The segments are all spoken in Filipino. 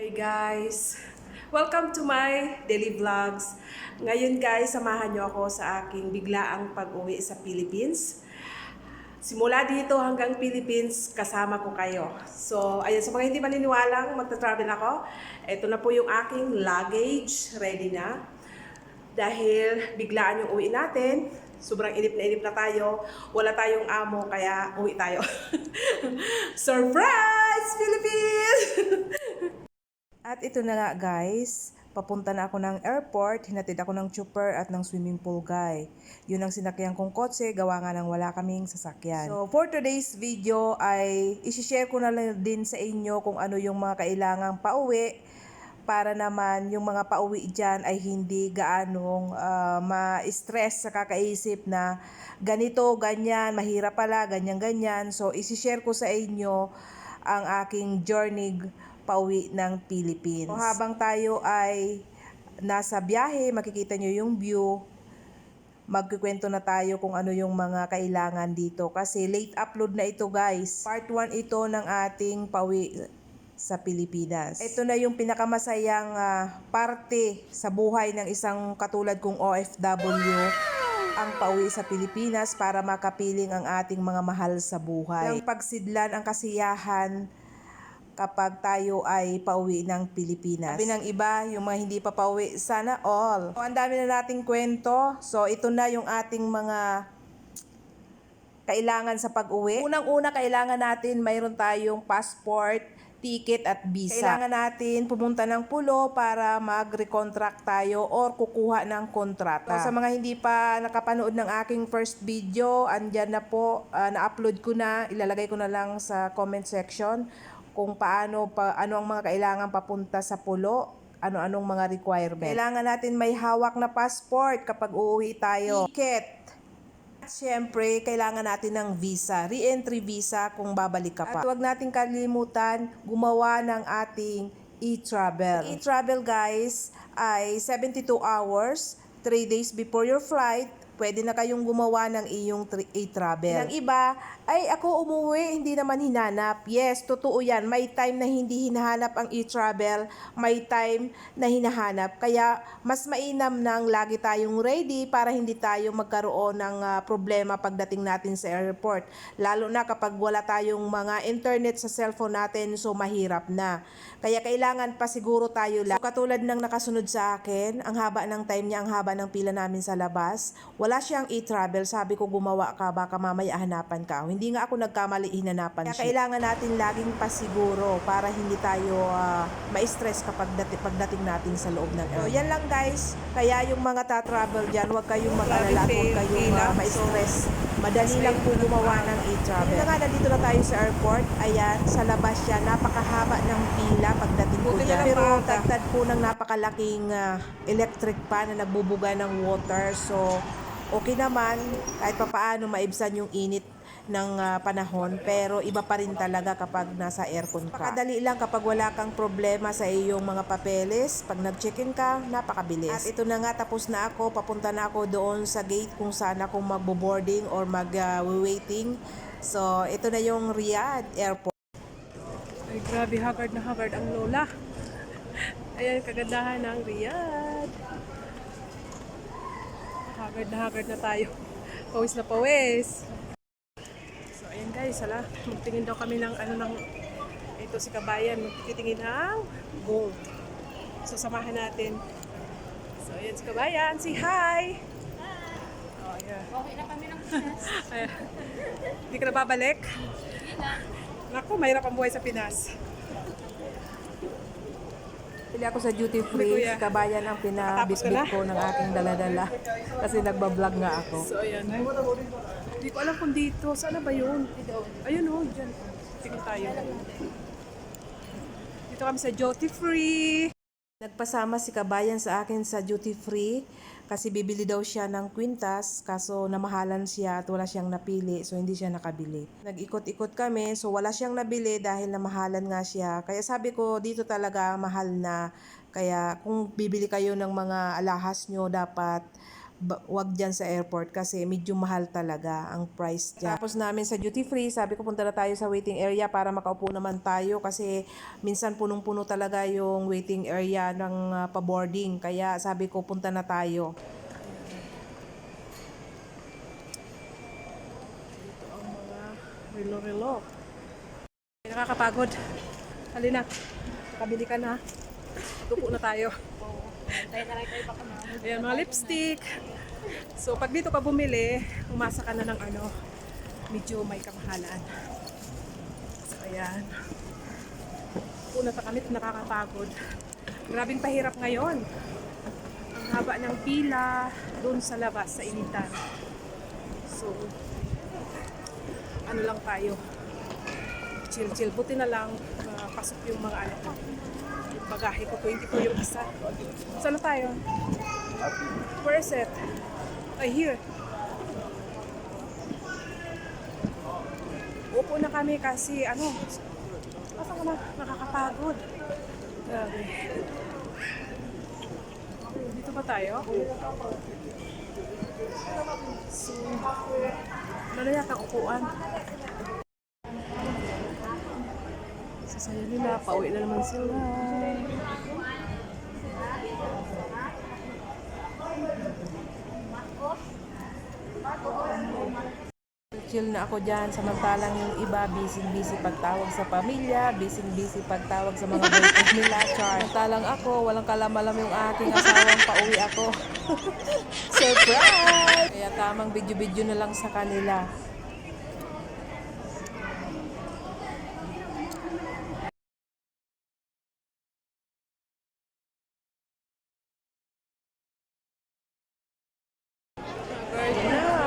Hi guys! Welcome to my daily vlogs. Ngayon guys, samahan niyo ako sa aking biglaang pag-uwi sa Philippines. Simula dito hanggang Philippines, kasama ko kayo. So, ayun, sa mga hindi maniniwalang magta-travel ako, ito na po yung aking luggage, ready na. Dahil biglaan yung uwi natin, sobrang inip na tayo, wala tayong amo, kaya uwi tayo. Surprise, Philippines! At ito na nga guys, papunta na ako ng airport, hinatid ako ng chopper at ng swimming pool guy. Yun ang sinakyan kong kotse, gawa nga ng wala kaming sasakyan. So for today's video ay isi-share ko na lang din sa inyo kung ano yung mga kailangang pauwi para naman yung mga pauwi dyan ay hindi gaanong ma-stress sa kakaisip na ganito, ganyan, mahirap pala, ganyan. So isi-share ko sa inyo ang aking journey pauwi ng Philippines. So, habang tayo ay nasa biyahe, makikita nyo yung view, magkikwento na tayo kung ano yung mga kailangan dito. Kasi late upload na ito guys. Part 1 ito ng ating pauwi sa Pilipinas. Ito na yung pinakamasayang parte sa buhay ng isang katulad kong OFW, ang pauwi sa Pilipinas para makapiling ang ating mga mahal sa buhay. Ang pagsidlan ang kasiyahan kapag tayo ay pauwi ng Pilipinas. Sabi ng iba, yung mga hindi pa pauwi, sana all. So, ang dami na nating kwento. So, ito na yung ating mga kailangan sa pag-uwi. Unang-una, kailangan natin mayroon tayong passport, ticket at visa. Kailangan natin pumunta ng pulo para mag-recontract tayo or kukuha ng kontrata. So, sa mga hindi pa nakapanood ng aking first video, andyan na po, na-upload ko na, ilalagay ko na lang sa comment section kung ano ang mga kailangan papunta sa pulo, ano-anong mga requirement. Kailangan natin may hawak na passport kapag uuwi tayo. Ticket. At syempre, kailangan natin ng visa, re-entry visa kung babalik ka pa. At huwag natin kalimutan gumawa ng ating e-travel. E-travel guys ay 72 hours, 3 days before your flight, pwede na kayong gumawa ng iyong e-travel. Ang iba, ay ako umuwi, hindi naman hinanap. Yes, totoo yan. May time na hindi hinahanap ang e-travel, may time na hinahanap. Kaya mas mainam nang lagi tayong ready para hindi tayo magkaroon ng problema pagdating natin sa airport. Lalo na kapag wala tayong mga internet sa cellphone natin, so mahirap na. Kaya kailangan pa siguro tayo lang. So, katulad ng nakasunod sa akin, ang haba ng time niya, ang haba ng pila namin sa labas. Wala siyang e-travel. Sabi ko, gumawa ka, baka mamaya hanapan ka. Hindi nga ako nagkamali, hinanapan siya. Kaya kailangan natin laging pasiguro para hindi tayo ma-stress pagdating natin sa loob ng airport. So, yan lang guys. Kaya yung mga ta-travel dyan, huwag kayong mag-alala at huwag kayong ma-stress. Madali lang po gumawa ng e-travel. Yung nga, nandito na tayo sa airport. Ayan, sa labas siya. Napakahaba ng pila pagdating ko dyan. Pero tagtad po ng napakalaking electric pan na nagbubuga ng water. So, okay naman. Kahit papaano maibsan yung init ng panahon, pero iba pa rin talaga kapag nasa aircon ka. Pakadali lang kapag wala kang problema sa iyong mga papeles. Pag nag-check-in ka, napakabilis. At ito na nga, tapos na ako. Papunta na ako doon sa gate kung saan ako magbo-boarding or mag-waiting. So, ito na yung Riyadh Airport. Ay, grabe, haggard na haggard ang lola. Ayan, kagandahan ng Riyadh. Haggard na tayo. Pawis na pawis. So, ayan guys, magtingin daw kami ng ito si Kabayan, magtitingin ng gold. So, samahan natin. So, ayan si Kabayan, say hi! Oh, yeah. Okay na kami ng Pinas. Hindi ka na babalik? Hindi na. Naku, mahirap ang buhay sa Pinas. Pili ako sa duty free, si Kabayan ang pinabitbit ko ng aking daladala kasi nagbablog nga ako. So, ayan. Hindi ko alam kung dito. Saan na ba yun? Ayun o, dyan. Tingin tayo. Dito kami sa duty free. Nagpasama si Kabayan sa akin sa duty free kasi bibili daw siya ng kwintas kaso namahalan siya at wala siyang napili so hindi siya nakabili. Nag-ikot-ikot kami so wala siyang nabili dahil namahalan nga siya. Kaya sabi ko dito talaga mahal na. Kaya kung bibili kayo ng mga alahas nyo dapat wag dyan sa airport kasi medyo mahal talaga ang price dyan. Tapos namin sa duty free, sabi ko punta na tayo sa waiting area para makaupo naman tayo kasi minsan punong-puno talaga yung waiting area ng pa-boarding. Kaya sabi ko punta na tayo. Ito ang mga relo-relo. Nakakapagod. Halina, nakabili ka na. Tupo na tayo. Ayan, mga lipstick. So, pag dito ka bumili, umasa ka na ng medyo may kamahalan. So, ayan. Una pa kami, nakakapagod. Grabing pahirap ngayon. Ang haba ng pila doon sa labas, sa initan. So, ano lang tayo. Chill-chill. Buti na lang, pasok yung mga yung bagahe ko, 22 yung isa. Saan na tayo? Where is it? Ay, here. Upo na kami kasi, asa ka na? Nakakapagod. Grabe. Dito ba tayo? So, ano yata upuan? Sasaya nila, pauwi na naman sila. Chill na ako dyan, samantalang yung iba busy-busy pagtawag sa pamilya, busy-busy pagtawag sa mga boyfriend nila, char. Samantalang ako, walang kalamalam yung aking asawang pauwi ako. Surprise! Kaya tamang video-video na lang sa kanila.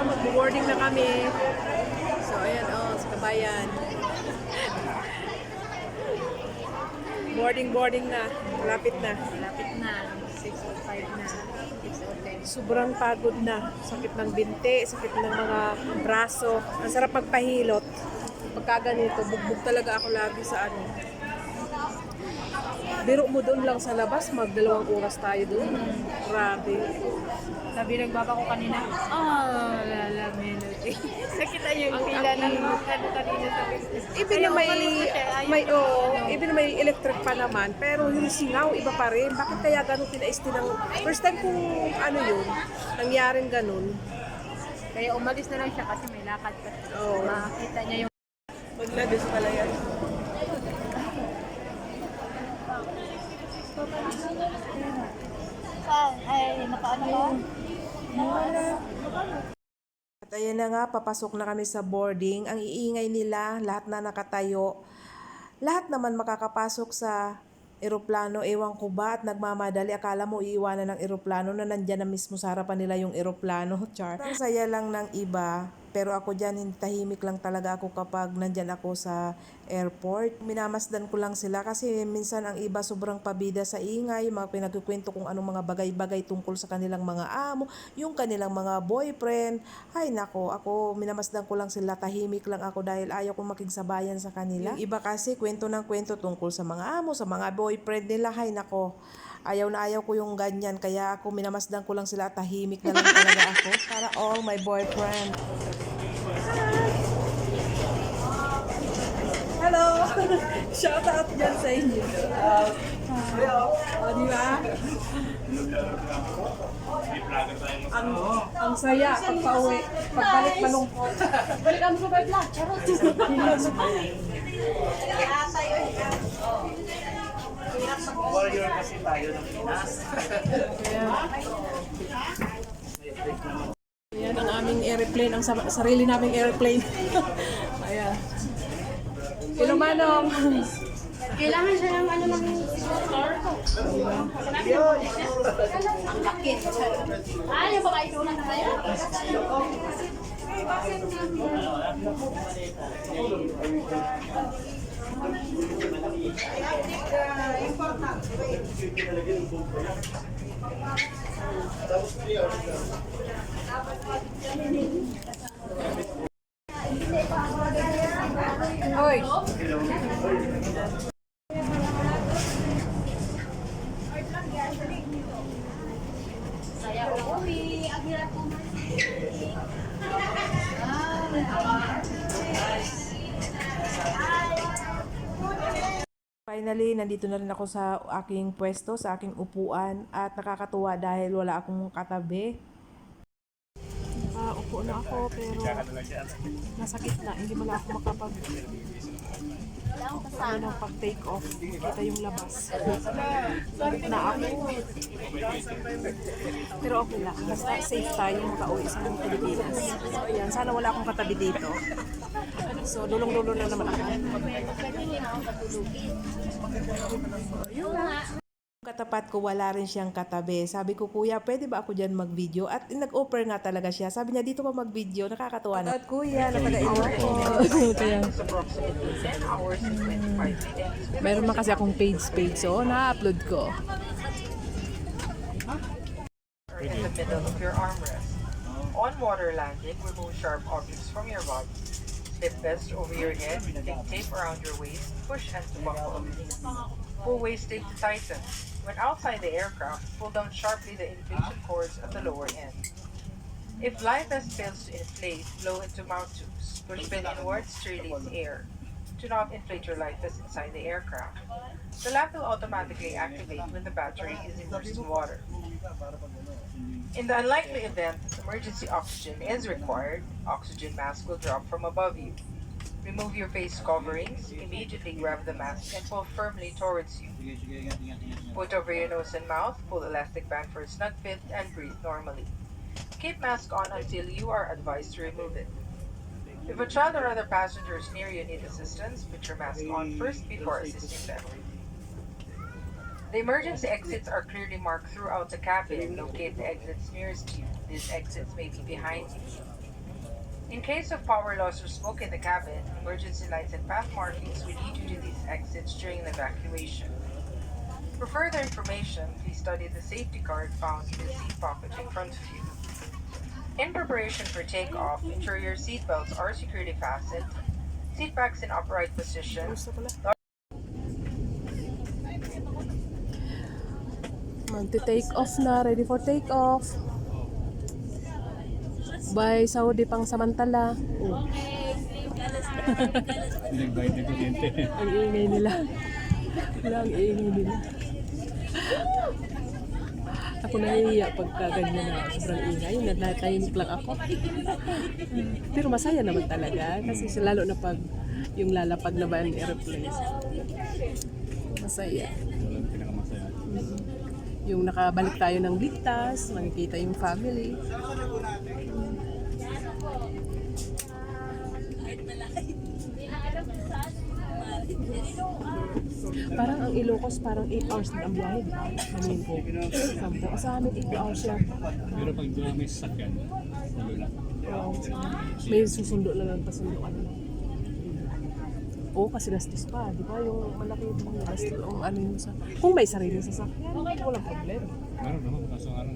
Mag-boarding na kami. So, ayan, sa kabayan. Boarding na. Malapit na. Malapit na. 6:05 na. 6:10. Sobrang pagod na. Sakit ng binti, sakit ng mga braso. Ang sarap magpahilot. Pagka ganito, bugbog talaga ako lagi sa Biro mo doon lang sa labas, mag-2 oras tayo doon. Grabe. Sabi ng baba ko kanina, lala melody. Nakita niyo yung pila ng kanina sa business. Even na even na may electric pa naman, pero yung singaw, iba pa rin. Bakit kaya ganun pinaisti ng... First time kung nangyaring ganun. Kaya umalis na lang siya kasi may lakad pa. Oo. Makakita niya yung... Maglabis pala yan. Ay, nakaano ka? At ayan na nga, papasok na kami sa boarding. Ang iingay nila, lahat na nakatayo. Lahat naman makakapasok sa eroplano, ewan ko ba, at nagmamadali. Akala mo iiwanan ng eroplano na nandyan na mismo sa harapan nila yung eroplano. Char. Ang saya lang ng iba, pero ako dyan, tahimik lang talaga ako kapag nandyan ako sa airport. Minamasdan ko lang sila kasi minsan ang iba sobrang pabida sa ingay, mga pinagkukwento kung anong mga bagay-bagay tungkol sa kanilang mga amo, yung kanilang mga boyfriend. Ay nako, ako minamasdan ko lang sila, tahimik lang ako dahil ayaw ko makiksabayan sa kanila. Yung iba kasi kwento ng kwento tungkol sa mga amo, sa mga boyfriend nila. Ay nako, ayaw na ayaw ko yung ganyan, kaya ako minamasdan ko lang sila, tahimik na lang talaga ako para all my boyfriend. Hello! Shout out dyan sa inyo. Di ba? Ang saya pagpa-uwi. Pagbalik malungkot. Balik kami sa vlog. Charot. Warrior kasi tayo ng Pinas. Ayan ang aming airplane, ang sarili naming airplane. Ayan. Hello, Manong. Kailangan siya ng ng store. Ang laki. Yung baka ito na tayo. Hoy. Saya uwi. Ang hirap Finally, nandito na rin ako sa aking pwesto, sa aking upuan at nakakatuwa dahil wala akong katabi. Upo na ako pero nasa gitna, hindi mo na ako makapag ng pag-take off. Kita yung labas. Sa gitna ako. Pero okay lang. Basta safe tayo makauwi sa Pilipinas. So, ayan. Sana wala akong katabi dito. So, dulong-dulo na naman ako. Katapat ko, wala rin siyang katabi. Sabi ko, kuya, pwede ba ako dyan mag-video? At nag-offer nga talaga siya. Sabi niya, dito ka mag-video. Nakakatuwa na. At kuya, napagaingat ko. Meron man kasi akong page so na-upload ko. In the middle of your armrest. On water landing, remove sharp objects from your body. Slip vest over your head, take tape around your waist, push ends to buckle. Pull waist tape to tighten. When outside the aircraft, pull down sharply the inflation cords at the lower end. If life vest fails to inflate, blow into mouth tubes. Push pin inwards to release air. Do not inflate your life vest inside the aircraft. The lamp will automatically activate when the battery is immersed in water. In the unlikely event emergency oxygen is required, oxygen mask will drop from above you. Remove your face coverings, immediately grab the mask and pull firmly towards you. Put over your nose and mouth, pull elastic band for a snug fit, and breathe normally. Keep mask on until you are advised to remove it. If a child or other passengers near you need assistance, put your mask on first before assisting them. The emergency exits are clearly marked throughout the cabin. Locate the exits nearest you. These exits may be behind you. In case of power loss or smoke in the cabin, emergency lights and path markings will lead you to these exits during the evacuation. For further information, please study the safety card found in the seat pocket in front of you. In preparation for takeoff, ensure your seat belts are securely fastened, seat backs in upright position. Magte-take off na, ready for take off. Bye Saudi pang samantala. Oh. Ang ingay nila. Ang ingay nila. Ako nahihiya pagka ganyan na sobrang ingay. Natahimik lang ako. Pero masaya naman talaga. Kasi lalo na pag yung lalapag na ba ang aeroplane. Masaya. Yung nakabalik tayo ng ligtas, makikita yung family. Parang ang Ilocos, parang 8 hours na ang biyahe, di ba? Manin po. Sa amin, 8 hours lang. Pero pag doon may sasakyan, ulo lang. May susundo na lang, pasunduan lang. Oo, kasi gastos pa, di ba? Yung malaki yung gastos, yung ano yung sa... Kung may sariling sasakyan, walang problema. Meron naman, kaso ano,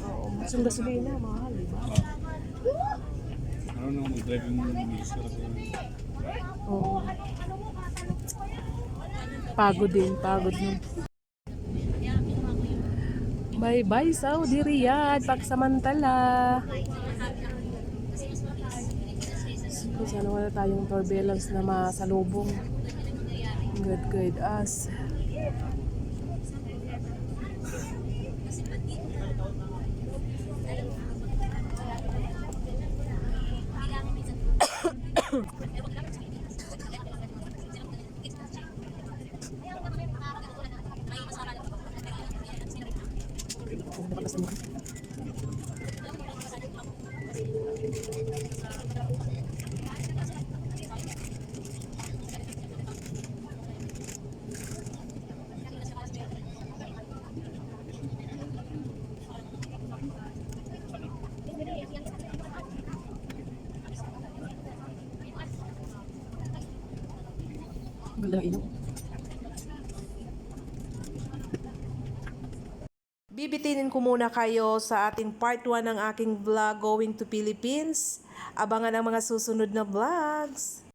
Oo, yung gasolina, mahal, di ba? ano nung mag-drive yung minister kasi Oo. Pagod din, pagod nun. Bye-bye Saudi Riyadh, pagsamantala. So, sana wala tayong turbulence na masalubong. God guide us. Ganda ng ilaw. Bibitinin ko muna kayo sa ating part 1 ng aking vlog going to Philippines. Abangan ang mga susunod na vlogs.